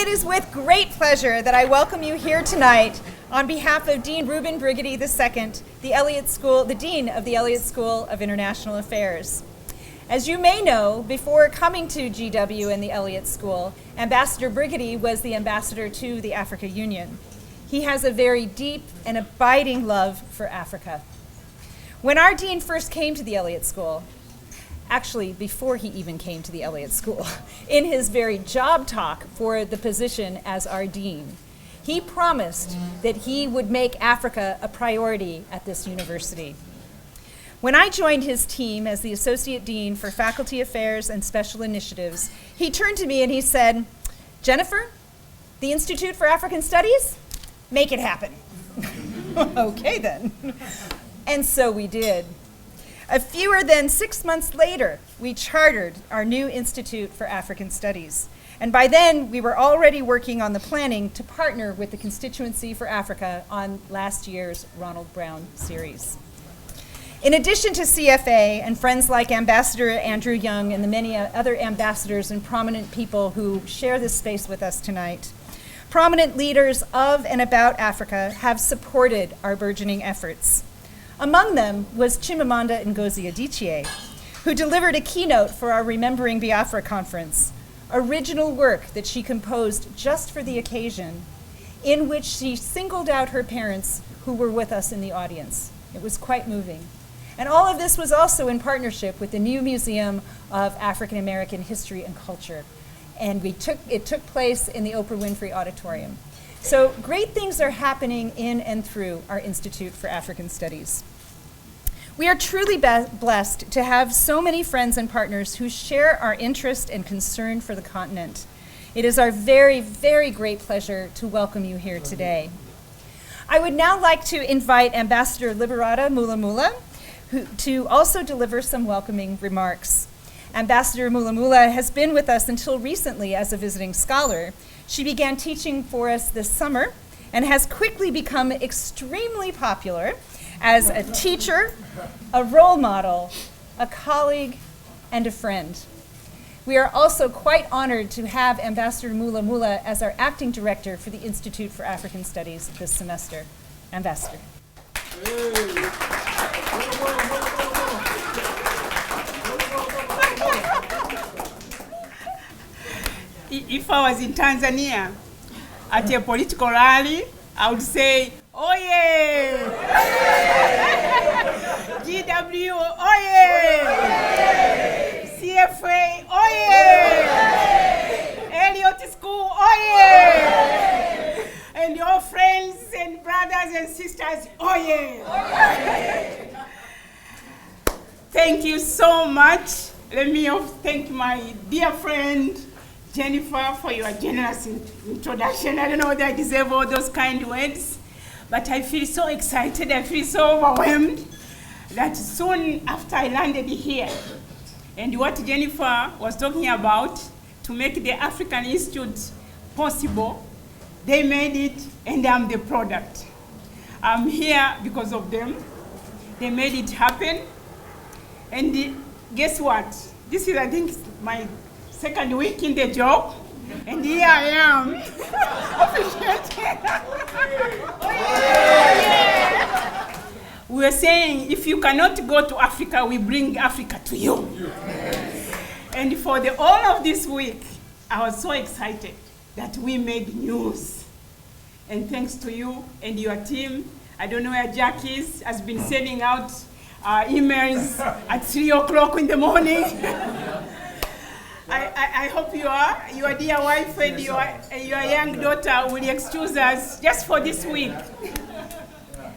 It is with great pleasure that I welcome you here tonight on behalf of Dean Reuben Brigety II, the Dean of the Elliott School of International Affairs. As you may know, before coming to GW and the Elliott School, Ambassador Brigety was the ambassador to the Africa Union. He has a very deep and abiding love for Africa. When our dean first came to the Elliott School, actually before he even came to the Elliott School, in his very job talk for the position as our dean, he promised that he would make Africa a priority at this university. When I joined his team as the Associate Dean for Faculty Affairs and Special Initiatives, he turned to me and he said, "Jennifer, the Institute for African Studies, make it happen." Okay then. And so we did. Fewer than 6 months later, we chartered our new Institute for African Studies. And by then, we were already working on the planning to partner with the Constituency for Africa on last year's Ronald Brown series. In addition to CFA and friends like Ambassador Andrew Young and the many other ambassadors and prominent people who share this space with us tonight, prominent leaders of and about Africa have supported our burgeoning efforts. Among them was Chimamanda Ngozi Adichie, who delivered a keynote for our Remembering Biafra conference, original work that she composed just for the occasion, in which she singled out her parents who were with us in the audience. It was quite moving. And all of this was also in partnership with the new Museum of African American History and Culture. And it took place in the Oprah Winfrey Auditorium. So great things are happening in and through our Institute for African Studies. We are truly blessed to have so many friends and partners who share our interest and concern for the continent. It is our very, very great pleasure to welcome you here today. I would now like to invite Ambassador Liberata Mulamula to also deliver some welcoming remarks. Ambassador Mulamula has been with us until recently as a visiting scholar. She began teaching for us this summer and has quickly become extremely popular as a teacher, a role model, a colleague, and a friend. We are also quite honored to have Ambassador Mulamula as our acting director for the Institute for African Studies this semester. Ambassador. If I was in Tanzania at a political rally, I would say, "Oh yeah! GW, oh yeah! CFA, oh yeah! Elliott School, oh yeah! And your friends and brothers and sisters, oh yeah!" Thank you so much. Let me thank my dear friend, Jennifer, for your generous introduction. I don't know whether I deserve all those kind words, but I feel so excited, I feel so overwhelmed that soon after I landed here, and what Jennifer was talking about to make the African Institute possible, they made it and I'm the product. I'm here because of them. They made it happen. And guess what? This is, I think, my second week in the job, and here I am. We were saying, if you cannot go to Africa, we bring Africa to you. And for all of this week, I was so excited that we made news. And thanks to you and your team, I don't know where Jack is, has been sending out emails at 3 o'clock in the morning. I hope your dear wife and your young daughter will excuse us just for this week.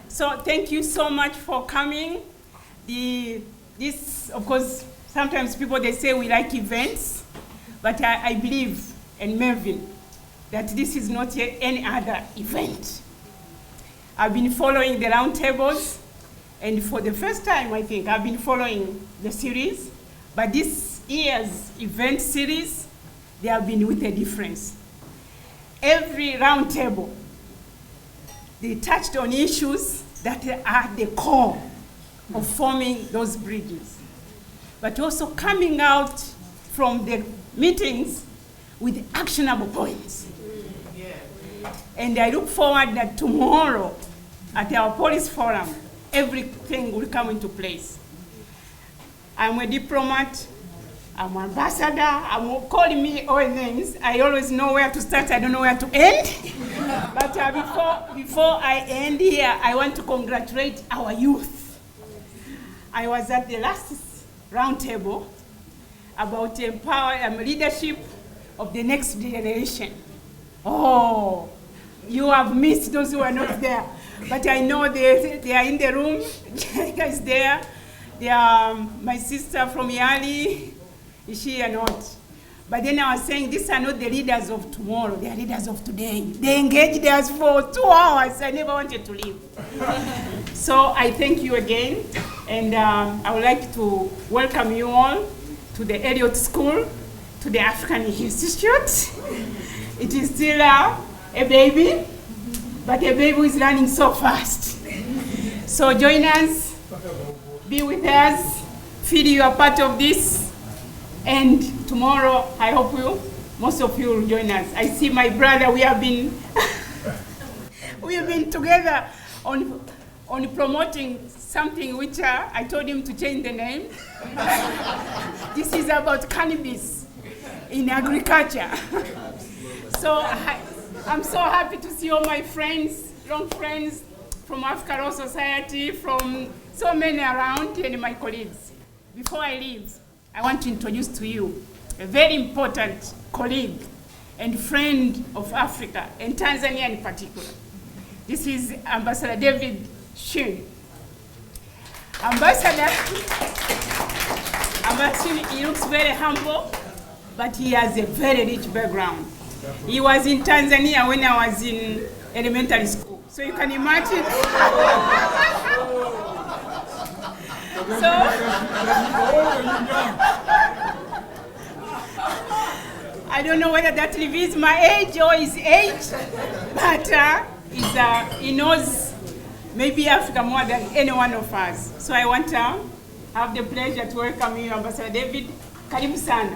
So thank you so much for coming. This, of course, sometimes people, they say we like events, but I believe, and Melvin, that this is not any other event. I've been following the roundtables, and for the first time, I think, I've been following the series, but this year's event series, they have been with a difference. Every roundtable, they touched on issues that are at the core of forming those bridges. But also coming out from the meetings with actionable points. And I look forward that tomorrow at our police forum, everything will come into place. I'm a diplomat, I'm an ambassador, I'm calling me all names. I always know where to start, I don't know where to end. But before I end here, I want to congratulate our youth. I was at the last roundtable about empowering leadership of the next generation. Oh, you have missed those who are not there. But I know they are in the room. Jessica is there. They are my sister from Yali. Is she or not? But then I was saying, these are not the leaders of tomorrow. They are leaders of today. They engaged us for 2 hours. I never wanted to leave. So I thank you again. And I would like to welcome you all to the Elliott School, to the African Institute. It is still a baby, but a baby is running so fast. So join us, be with us, feel you are part of this, and tomorrow I hope most of you will join us. I see my brother, we have been together on promoting something which I told him to change the name. This is about cannabis in agriculture. So I'm so happy to see all my friends, long friends from Africa Law Society, from so many around, and my colleagues. Before I leave, I want to introduce to you a very important colleague and friend of Africa, and Tanzania in particular. This is Ambassador David Shin. Ambassador, he looks very humble, but he has a very rich background. He was in Tanzania when I was in elementary school. So you can imagine. So, I don't know whether that reveals my age or his age, but he knows maybe Africa more than any one of us. So I want to have the pleasure to welcome you, Ambassador David. Karibu sana.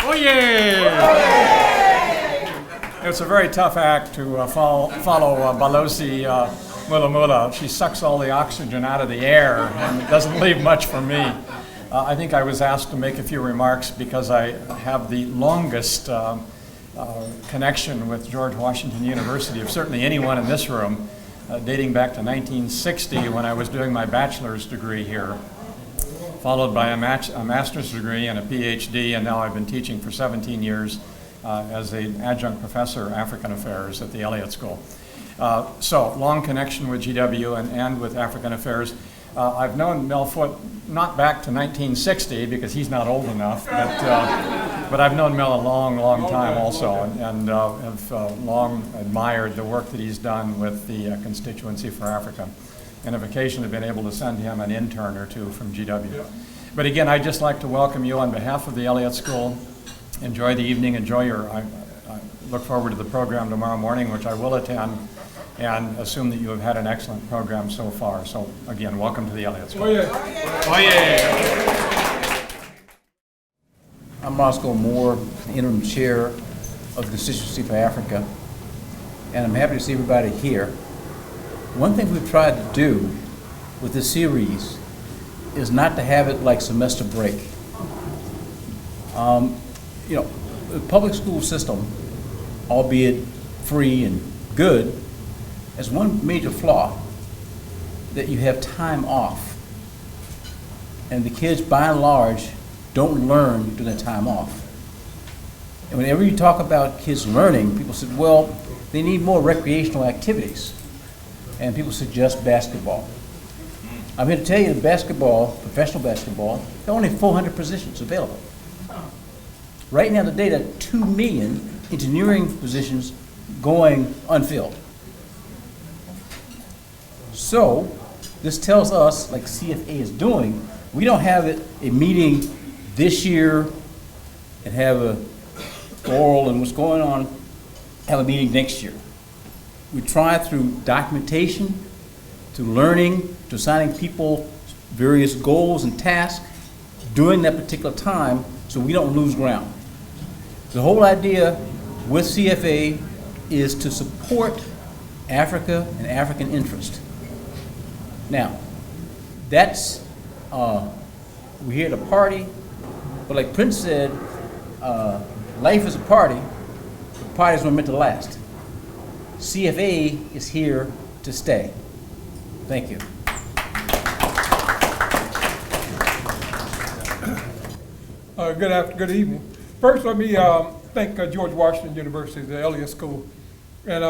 Oh yeah! It's a very tough act to follow Balozi Mulamula. She sucks all the oxygen out of the air and doesn't leave much for me. I think I was asked to make a few remarks because I have the longest connection with George Washington University of certainly anyone in this room, dating back to 1960 when I was doing my bachelor's degree here, followed by a master's degree and a PhD, and now I've been teaching for 17 years as an adjunct professor of African Affairs at the Elliott School. So, long connection with GW and with African Affairs. I've known Mel Foote not back to 1960 because he's not old enough, but I've known Mel a long, long time also, and have long admired the work that he's done with the Constituency for Africa, and have occasionally been able to send him an intern or two from GW. But again, I'd just like to welcome you on behalf of the Elliott School. Enjoy the evening, I look forward to the program tomorrow morning, which I will attend, and assume that you have had an excellent program so far. So again, welcome to the Elliott School. Oh yeah. Oh yeah. I'm Roscoe Moore, the interim chair of the Constituency for Africa, and I'm happy to see everybody here. One thing we've tried to do with this series is not to have it like semester break. The public school system, albeit free and good, has one major flaw, that you have time off. And the kids, by and large, don't learn during the time off. And whenever you talk about kids learning, people say, well, they need more recreational activities. And people suggest basketball. I'm here to tell you that basketball, professional basketball, there are only 400 positions available. Right now today, there are 2 million engineering positions going unfilled. So this tells us, like CFA is doing, we don't have a meeting this year and have a oral and what's going on, have a meeting next year. We try through documentation, through learning, to assigning people various goals and tasks during that particular time so we don't lose ground. The whole idea with CFA is to support Africa and African interest. Now, that's, we're here to party, but like Prince said, life is a party, the parties were meant to last. CFA is here to stay. Thank you. Good evening. First, let me thank George Washington University, the Elliott School. And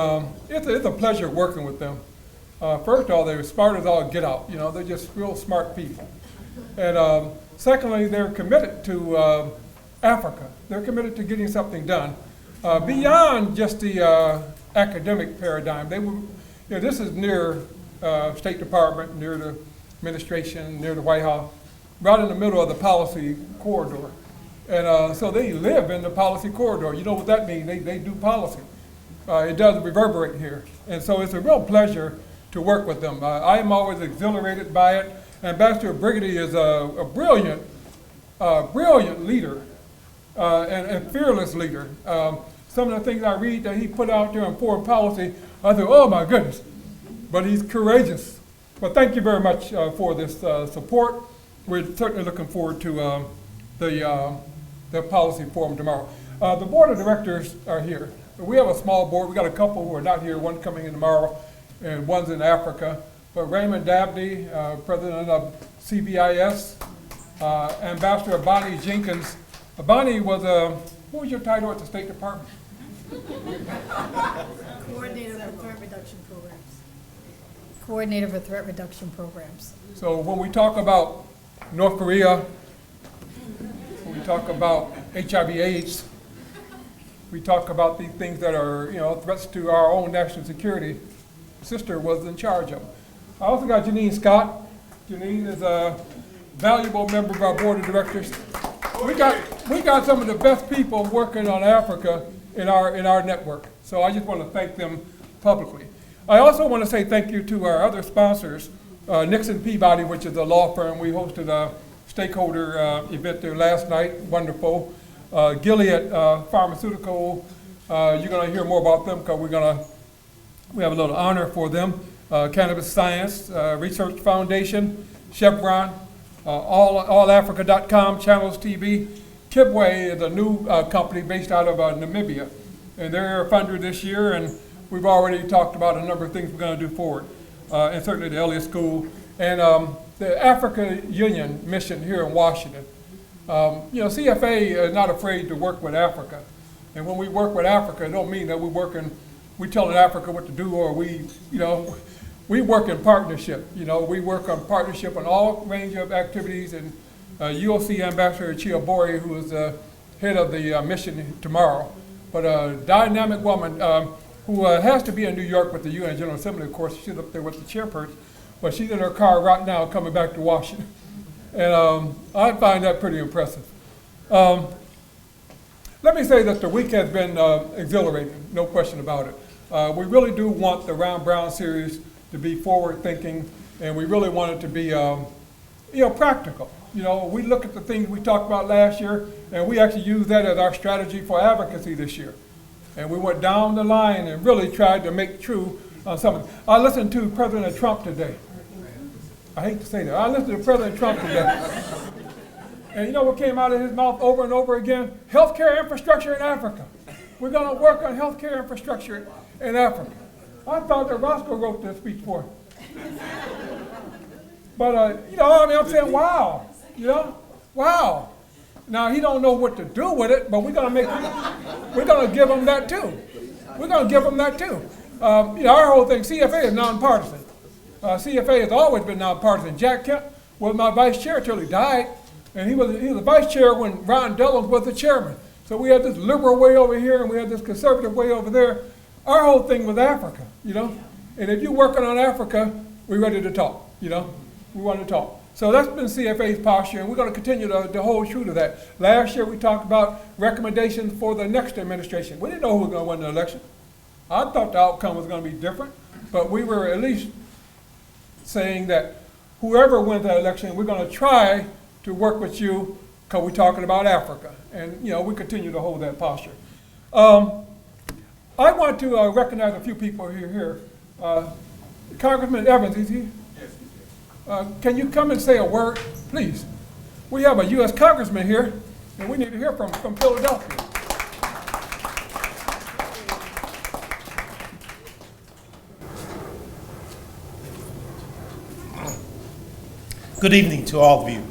it's a pleasure working with them. First of all, they're smart as all get out. You know, they're just real smart people. And secondly, they're committed to Africa. They're committed to getting something done beyond just the academic paradigm. They were, you know, this is near State Department, near the administration, near the White House, right in the middle of the policy corridor. And so they live in the policy corridor. You know what that means? They do policy. It does reverberate here. And so it's a real pleasure to work with them. I am always exhilarated by it. Ambassador Brigady is a brilliant, brilliant leader and fearless leader. Some of the things I read that he put out there on foreign policy, I think, oh my goodness. But he's courageous. But thank you very much for this support. We're certainly looking forward to the policy forum tomorrow. The board of directors are here. We have a small board. We got a couple who are not here. One coming in tomorrow, and one's in Africa. But Raymond Dabney, president of CBIS, Ambassador Bonnie Jenkins. Bonnie was what was your title at the State Department? Coordinator for threat reduction programs. Coordinator for threat reduction programs. So when we talk about North Korea, when we talk about HIV/AIDS, we talk about these things that are, you know, threats to our own national security. Sister was in charge of them. I also got Janine Scott. Janine is a valuable member of our board of directors. We got some of the best people working on Africa in our network. So I just want to thank them publicly. I also want to say thank you to our other sponsors, Nixon Peabody, which is a law firm. We hosted a stakeholder event there last night. Wonderful. Gilead Pharmaceutical. You're going to hear more about them because we have a little honor for them. Cannabis Science Research Foundation, Chevron, allafrica.com, Channels TV. Kibwe is a new company based out of Namibia, and they're a funder this year, and we've already talked about a number of things we're going to do forward, and certainly the Elliott School, and the Africa Union mission here in Washington. You know, CFA is not afraid to work with Africa, and when we work with Africa, it don't mean that we're telling Africa what to do, or we work in partnership. You know, we work on partnership on all range of activities, and you'll see Ambassador Chiabori, who is the head of the mission tomorrow, but a dynamic woman who has to be in New York with the UN General Assembly, of course. She's up there with the chairperson, but she's in her car right now coming back to Washington. And I find that pretty impressive. Let me say that the week has been exhilarating, no question about it. We really do want the Round Brown series to be forward-thinking, and we really want it to be practical. You know, we look at the things we talked about last year, and we actually use that as our strategy for advocacy this year. And we went down the line and really tried to make true some of it. I listened to President Trump today. I hate to say that. I listened to President Trump today. And you know what came out of his mouth over and over again? Healthcare infrastructure in Africa. We're going to work on healthcare infrastructure in Africa. I thought that Roscoe wrote this speech for him. But, I'm saying, wow. Wow. Now, he don't know what to do with it, but we're going to give him that too. We're going to give him that too. Our whole thing, CFA is nonpartisan. CFA has always been nonpartisan. Jack Kemp was my vice chair till he died, and he was the vice chair when Ron Dellums was the chairman. So we had this liberal way over here, and we had this conservative way over there. Our whole thing was Africa, And if you're working on Africa, we're ready to talk, We want to talk. So that's been CFA's posture, and we're going to continue to hold true to that. Last year we talked about recommendations for the next administration. We didn't know who was going to win the election. I thought the outcome was going to be different, but we were at least saying that whoever wins that election, we're going to try to work with you because we're talking about Africa. And, we continue to hold that posture. I want to recognize a few people here. Congressman Evans, is he? Yes. Can you come and say a word, please? We have a U.S. Congressman here, and we need to hear from Philadelphia. Good evening to all of you.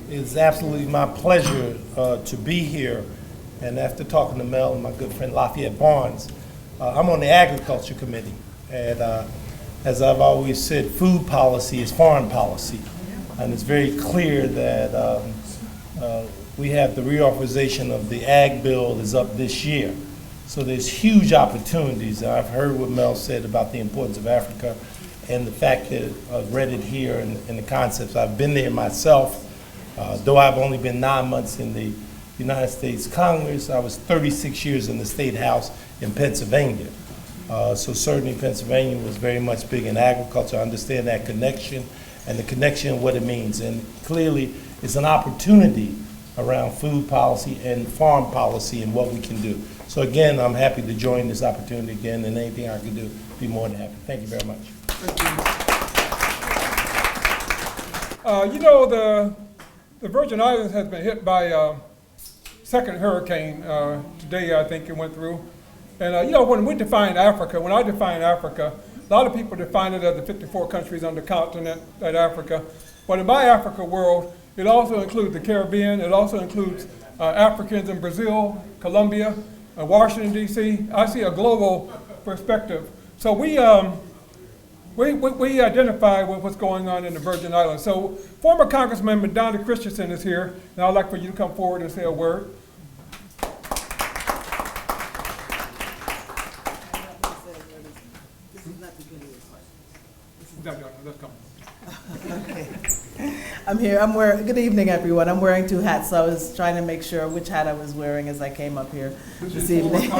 It's absolutely my pleasure to be here. And after talking to Mel and my good friend Lafayette Barnes, I'm on the Agriculture Committee. And as I've always said, food policy is foreign policy. And it's very clear that we have the reauthorization of the Ag Bill is up this year. So there's huge opportunities. I've heard what Mel said about the importance of Africa and the fact that I've read it here and the concepts. I've been there myself. Though I've only been 9 months in the United States Congress, I was 36 years in the State House in Pennsylvania. So certainly Pennsylvania was very much big in agriculture. I understand that connection and the connection of what it means. And clearly it's an opportunity around food policy and farm policy and what we can do. So again, I'm happy to join this opportunity again, and anything I can do, be more than happy. Thank you very much. The Virgin Islands has been hit by a second hurricane today, I think it went through. And when we define Africa, when I define Africa, a lot of people define it as the 54 countries on the continent at Africa. But in my Africa world, it also includes the Caribbean. It also includes Africans in Brazil, Colombia, Washington, D.C. I see a global perspective. So we identify with what's going on in the Virgin Islands. So former Congressman Madonna Christensen is here, and I'd like for you to come forward and say a word. Let's come. Okay. I'm here. Good evening, everyone. I'm wearing two hats, so I was trying to make sure which hat I was wearing as I came up here this evening.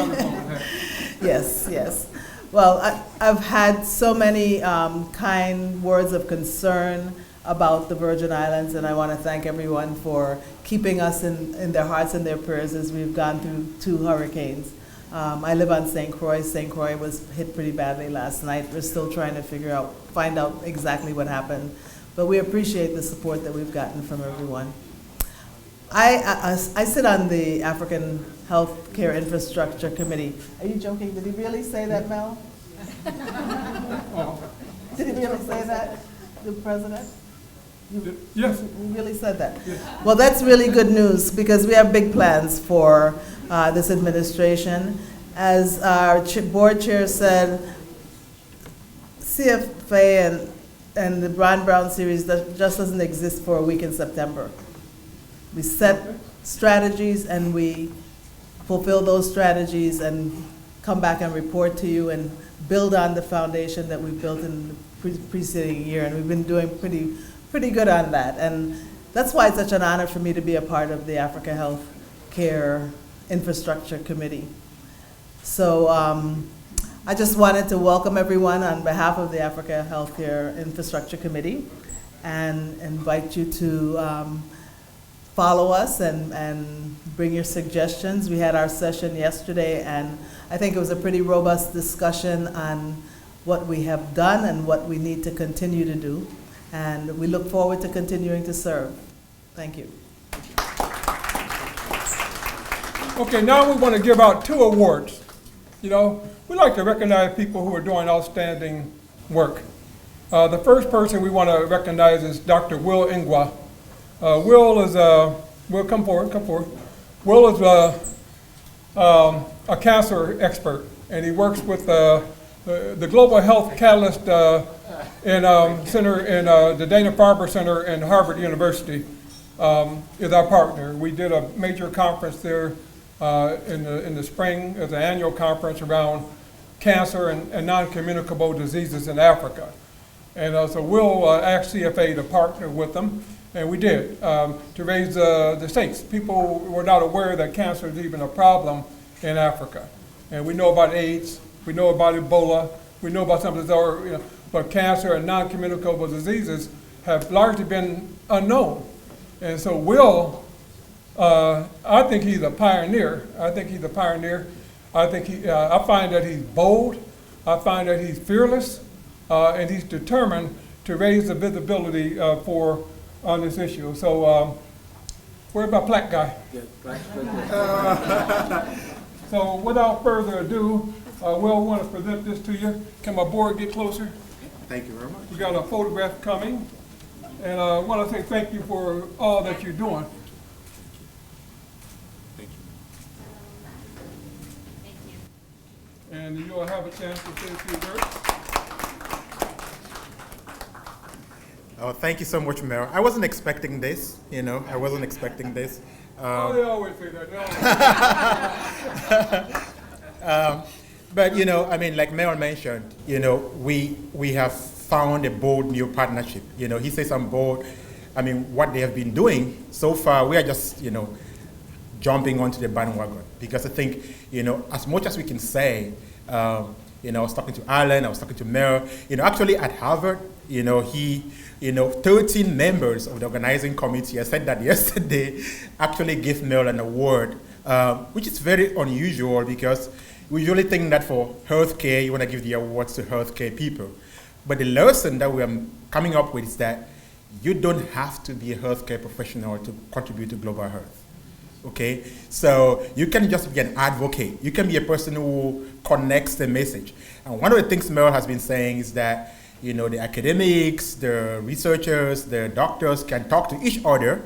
Yes. Well, I've had so many kind words of concern about the Virgin Islands, and I want to thank everyone for keeping us in their hearts and their prayers as we've gone through 2 hurricanes. I live on St. Croix. St. Croix was hit pretty badly last night. We're still trying to find out exactly what happened, but we appreciate the support that we've gotten from everyone. I sit on the African Healthcare Infrastructure Committee. Are you joking? Did he really say that, Mel? Did he really say that, the president? Yes. You really said that? Yes. Well, that's really good news because we have big plans for this administration. As our board chair said, CFA and the Ron Brown series just doesn't exist for a week in September. We set strategies and we fulfill those strategies and come back and report to you and build on the foundation that we built in the preceding year, and we've been doing pretty good on that. And that's why it's such an honor for me to be a part of the Africa Health Care Infrastructure Committee. So I just wanted to welcome everyone on behalf of the Africa Healthcare Infrastructure Committee and invite you to follow us and bring your suggestions. We had our session yesterday, and I think it was a pretty robust discussion on what we have done and what we need to continue to do. And we look forward to continuing to serve. Thank you. Okay, now we want to give out 2 awards. We like to recognize people who are doing outstanding work. The first person we want to recognize is Dr. Will Ingwa. Will, come forward. Will is a cancer expert, and he works with the Global Health Catalyst Center in the Dana-Farber Center in Harvard University is our partner. We did a major conference there in the spring as an annual conference around cancer and non-communicable diseases in Africa. And so we'll ask CFA to partner with them, and we did, to raise the stakes. People were not aware that cancer is even a problem in Africa. And we know about AIDS, we know about Ebola, we know about some of these but cancer and non-communicable diseases have largely been unknown. And so Will I think he's a pioneer. I think I find that he's bold. I find that he's fearless, and he's determined to raise the visibility on this issue. So, where's my plaque guy? So, without further ado, we'll want to present this to you. Can my board get closer? Thank you very much. We got a photograph coming, and I want to say thank you for all that you're doing. Thank you. And you'll have a chance to say a few words. Oh, thank you so much, Mayor. I wasn't expecting this, I wasn't expecting this. Oh, they always say that. But, like Mayor mentioned, we have found a bold new partnership. He says I'm bold. What they have been doing so far, we are just, jumping onto the bandwagon. Because I think, as much as we can say, I was talking to Alan, I was talking to Mayor, actually at Harvard, 13 members of the organizing committee, I said that yesterday, actually gave Mayor an award, which is very unusual because we usually think that for healthcare, you want to give the awards to healthcare people. But the lesson that we are coming up with is that you don't have to be a healthcare professional to contribute to global health. Okay? So you can just be an advocate. You can be a person who connects the message. And one of the things Merrill has been saying is that the academics, the researchers, the doctors can talk to each other,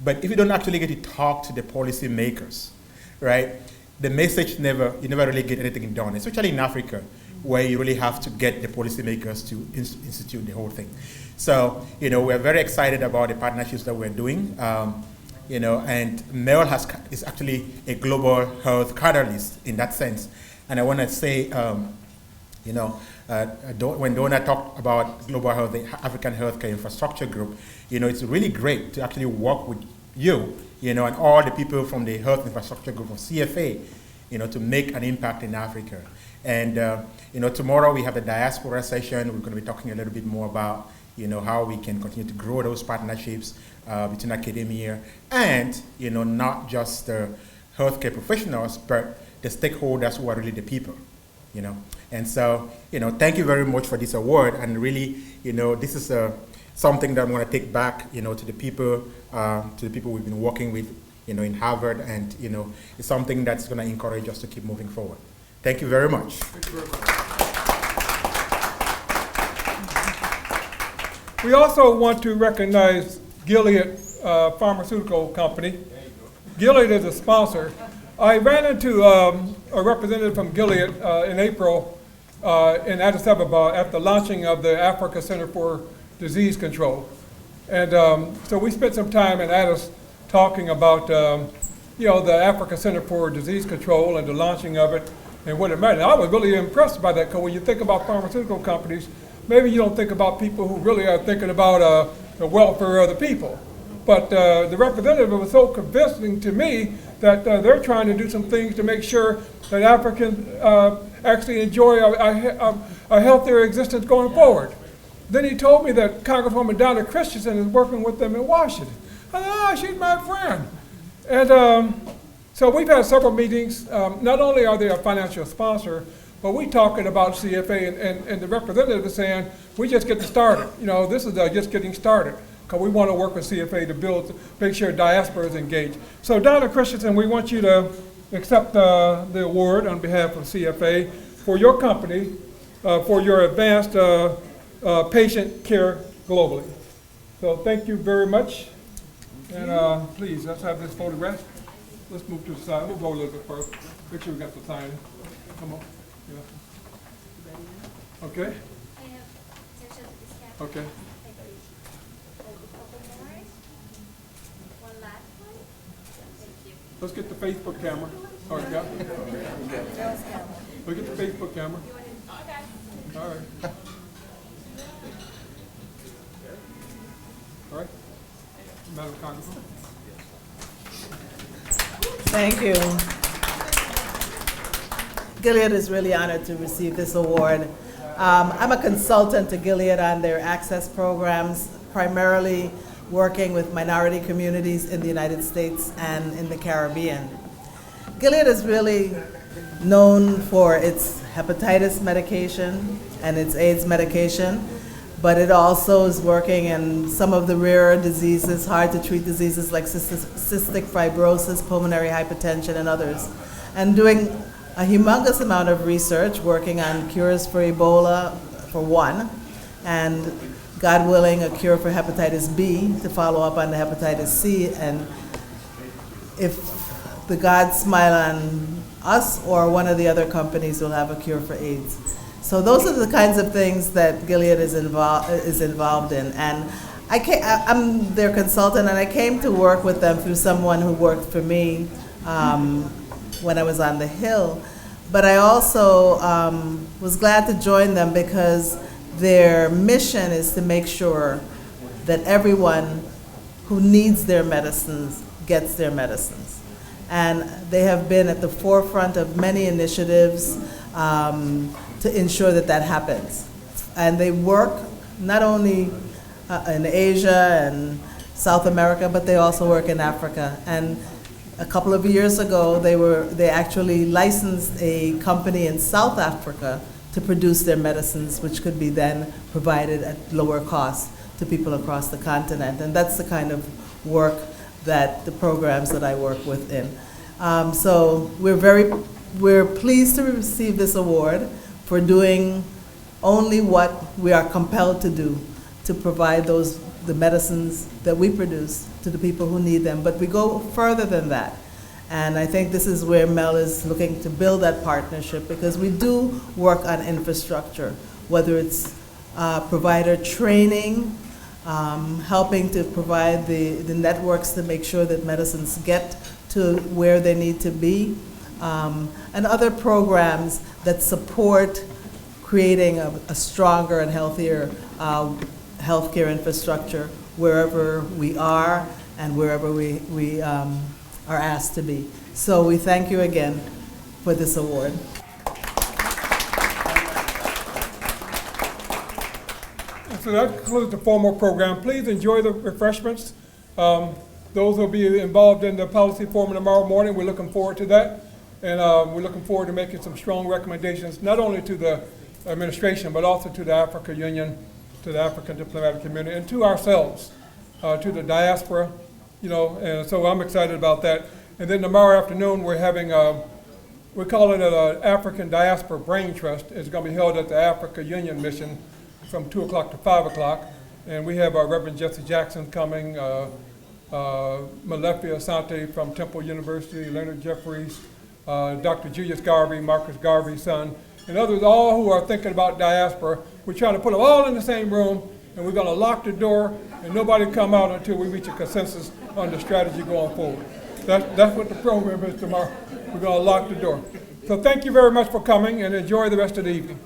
but if you don't actually get to talk to the policy makers, right, the message you never really get anything done, especially in Africa, where you really have to get the policymakers to institute the whole thing. So, we're very excited about the partnerships that we're doing, and Merrill is actually a global health catalyst in that sense. And I want to say, when Donna talked about global health, the African Healthcare Infrastructure Group, it's really great to actually work with you, and all the people from the Health Infrastructure Group of CFA, to make an impact in Africa. And, tomorrow we have the diaspora session. We're going to be talking a little bit more about, how we can continue to grow those partnerships between academia and, not just the healthcare professionals, but the stakeholders who are really the people, And so, thank you very much for this award. And really, this is something that I'm going to take back, to the people we've been working with, in Harvard. And, it's something that's going to encourage us to keep moving forward. Thank you very much. Thank you very much. We also want to recognize Gilead Pharmaceutical Company. Gilead is a sponsor. I ran into a representative from Gilead in April in Addis Ababa at the launching of the Africa Center for Disease Control. And so we spent some time in Addis talking about the Africa Center for Disease Control and the launching of it and what it meant. And I was really impressed by that, because when you think about pharmaceutical companies, maybe you don't think about people who really are thinking about the welfare of the people. But the representative was so convincing to me that they're trying to do some things to make sure that Africans actually enjoy a healthier existence going forward. Then he told me that Congresswoman Donna Christensen is working with them in Washington. I said, she's my friend. And so we've had several meetings. Not only are they a financial sponsor, but we're talking about CFA, and the representative is saying, we just getting started. This is just getting started, because we want to work with CFA to make sure diaspora is engaged. So Donna Christensen, we want you to accept the award on behalf of CFA for your company, for your advanced patient care globally. So thank you very much. And please, let's have this photograph. Let's move to the side. We'll go a little bit first. Make sure we got the sign. Come on. Yeah. Okay. Okay. Let's get the Facebook camera. All right, yeah. We'll get the Facebook camera. All right. All right. Madam Congresswoman. Thank you. Gilead is really honored to receive this award. I'm a consultant to Gilead on their access programs, primarily working with minority communities in the United States and in the Caribbean. Gilead is really known for its hepatitis medication and its AIDS medication, but it also is working in some of the rarer diseases, hard to treat diseases like cystic fibrosis, pulmonary hypertension, and others, and doing a humongous amount of research working on cures for Ebola, for one, and God willing, a cure for hepatitis B to follow up on the hepatitis C, and if the gods smile on us or one of the other companies, will have a cure for AIDS. So those are the kinds of things that Gilead is involved in. And I'm their consultant, and I came to work with them through someone who worked for me when I was on the Hill. But I also was glad to join them because their mission is to make sure that everyone who needs their medicines gets their medicines. And they have been at the forefront of many initiatives to ensure that that happens. And they work not only in Asia and South America, but they also work in Africa. And a couple of years ago, they actually licensed a company in South Africa to produce their medicines, which could be then provided at lower cost to people across the continent. And that's the kind of work that the programs that I work with in. So we're pleased to receive this award for doing only what we are compelled to do, to provide the medicines that we produce to the people who need them. But we go further than that. And I think this is where Mel is looking to build that partnership, because we do work on infrastructure, whether it's provider training, helping to provide the networks to make sure that medicines get to where they need to be, and other programs that support creating a stronger and healthier healthcare infrastructure wherever we are and wherever we are asked to be. So we thank you again for this award. So that concludes the formal program. Please enjoy the refreshments. Those will be involved in the policy forum tomorrow morning. We're looking forward to that. And we're looking forward to making some strong recommendations, not only to the administration, but also to the African Union, to the African diplomatic community, and to ourselves, to the diaspora, and so I'm excited about that. And then tomorrow afternoon, we're having, we're calling it an African Diaspora Brain Trust. It's going to be held at the Africa Union Mission from 2 o'clock to 5 o'clock. And we have Reverend Jesse Jackson coming, Malefi Asante from Temple University, Leonard Jeffries, Dr. Julius Garvey, Marcus Garvey's son, and others, all who are thinking about diaspora. We're trying to put them all in the same room, and we're going to lock the door, and nobody come out until we reach a consensus on the strategy going forward. That's what the program is tomorrow. We're going to lock the door. So thank you very much for coming, and enjoy the rest of the evening.